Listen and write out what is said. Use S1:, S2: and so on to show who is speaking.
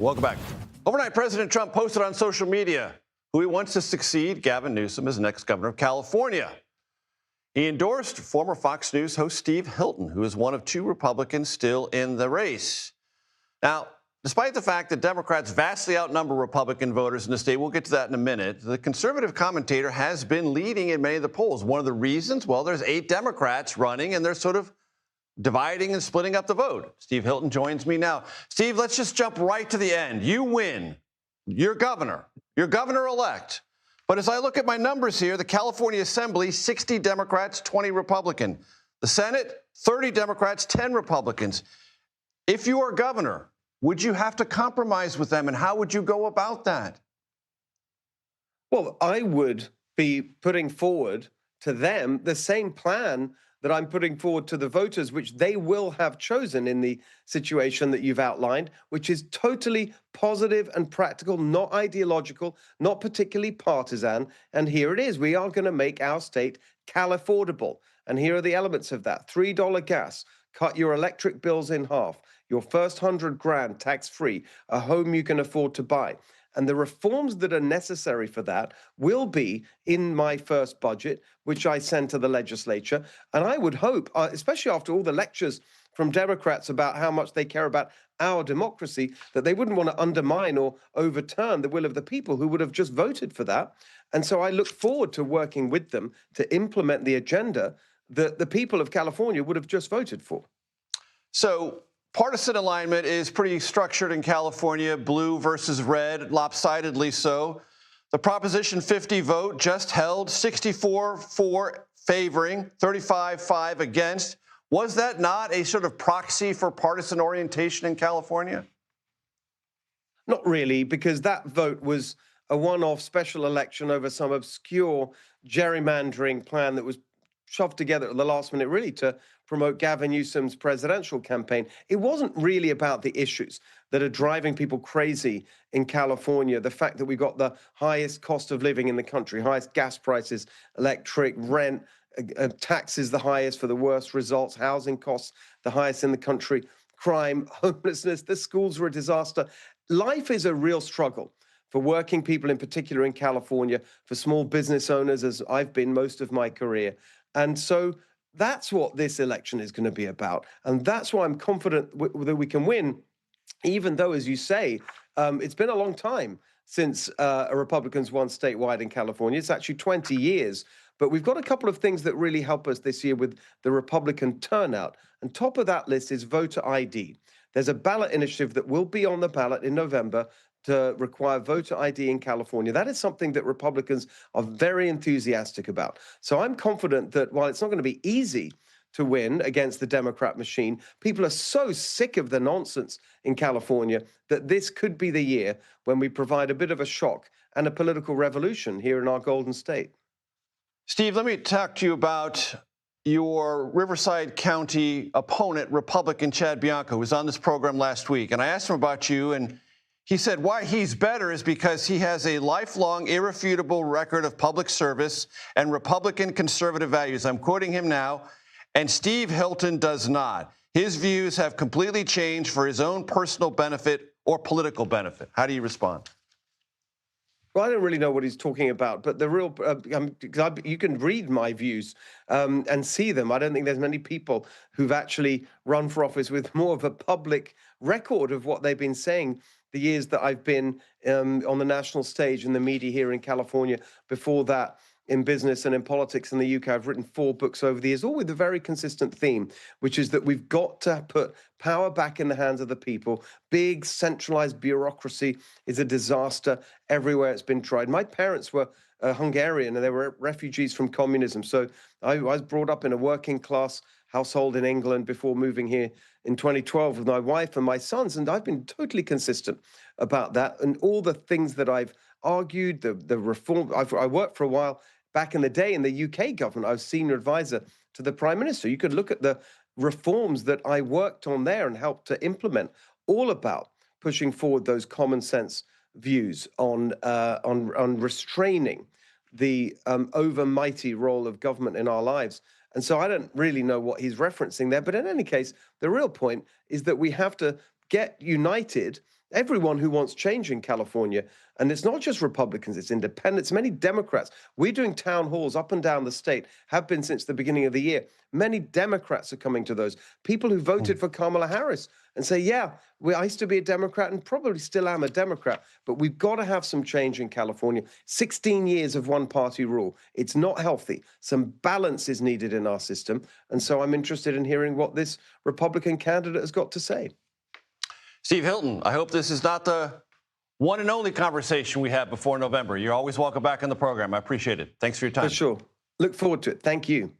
S1: Welcome back. Overnight, President Trump posted on social media who he wants to succeed Gavin Newsom as next governor of California. He endorsed former Fox News host Steve Hilton, who is one of two Republicans still in the race. Now, despite the fact that Democrats vastly outnumber Republican voters in the state, we'll get to that in a minute, the conservative commentator has been leading in many of the polls. One of the reasons, well, there's 8 Democrats running, and they're sort of dividing and splitting up the vote. Steve Hilton joins me now. Steve, let's just jump right to the end. You win. You're governor-elect. But as I look at my numbers here, the California Assembly, 60 Democrats, 20 Republican. The Senate, 30 Democrats, 10 Republicans. If you are governor, would you have to compromise with them, and how would you go about that?
S2: Well, I would be putting forward to them the same plan that I'm putting forward to the voters, which they will have chosen in the situation that you've outlined, which is totally positive and practical, not ideological, not particularly partisan. And here it is. We are going to make our state Cal-affordable. And here are the elements of that. $3 gas, cut your electric bills in half, your first $100,000 tax-free, a home you can afford to buy. And the reforms that are necessary for that will be in my first budget, which I send to the legislature. And I would hope, especially after all the lectures from Democrats about how much they care about our democracy, that they wouldn't want to undermine or overturn the will of the people who would have just voted for that. And so I look forward to working with them to implement the agenda that the people of California would have just voted for.
S1: So partisan alignment is pretty structured in California, blue versus red, lopsidedly so. The Proposition 50 vote just held, 64 for favoring, 35-5 against. Was that not a sort of proxy for partisan orientation in California?
S2: Not really, because that vote was a one-off special election over some obscure gerrymandering plan that was shoved together at the last minute, really, to promote Gavin Newsom's presidential campaign. It wasn't really about the issues that are driving people crazy in California. The fact that we've got the highest cost of living in the country, highest gas prices, electric, rent, taxes the highest for the worst results, housing costs the highest in the country, crime, homelessness, the schools are a disaster. Life is a real struggle for working people, in particular in California, for small business owners, as I've been most of my career. And so that's what this election is going to be about. And that's why I'm confident that we can win, even though, as you say, it's been a long time since a Republican's won statewide in California. It's actually 20 years. But we've got a couple of things that really help us this year with the Republican turnout. And top of that list is voter ID. There's a ballot initiative that will be on the ballot in November to require voter ID in California. That is something that Republicans are very enthusiastic about. So I'm confident that while it's not going to be easy to win against the Democrat machine, people are so sick of the nonsense in California that this could be the year when we provide a bit of a shock and a political revolution here in our Golden State.
S1: Steve, let me talk to you about your Riverside County opponent, Republican Chad Bianco, who was on this program last week. And I asked him about you, and he said why he's better is because he has a lifelong, irrefutable record of public service and Republican conservative values. I'm quoting him now. And Steve Hilton does not. His views have completely changed for his own personal benefit or political benefit. How do you respond?
S2: Well, I don't really know what he's talking about, but the real, you can read my views and see them. I don't think there's many people who've actually run for office with more of a public record of what they've been saying the years that I've been on the national stage in the media here in California. Before that, in business and in politics in the UK, I've written 4 books over the years, all with a very consistent theme, which is that we've got to put power back in the hands of the people. Big centralized bureaucracy is a disaster everywhere it's been tried. My parents were Hungarian and they were refugees from communism. So I was brought up in a working class household in England before moving here in 2012 with my wife and my sons. And I've been totally consistent about that. And all the things that I've argued, the reform, I worked for a while back in the day in the UK government. I was senior advisor to the Prime Minister. You could look at the reforms that I worked on there and helped to implement, all about pushing forward those common sense views on restraining the overmighty role of government in our lives. And so I don't really know what he's referencing there. But in any case, the real point is that we have to get united everyone who wants change in California. And it's not just Republicans, it's independents, many Democrats. We're doing town halls up and down the state, have been since the beginning of the year. Many Democrats are coming to those. People who voted for Kamala Harris and say, yeah, I used to be a Democrat and probably still am a Democrat, but we've got to have some change in California. 16 years of one-party rule. It's not healthy. Some balance is needed in our system. And so I'm interested in hearing what this Republican candidate has got to say.
S1: Steve Hilton, I hope this is not the one and only conversation we have before November. You're always welcome back on the program. I appreciate it. Thanks for your time.
S2: For sure. Look forward to it. Thank you.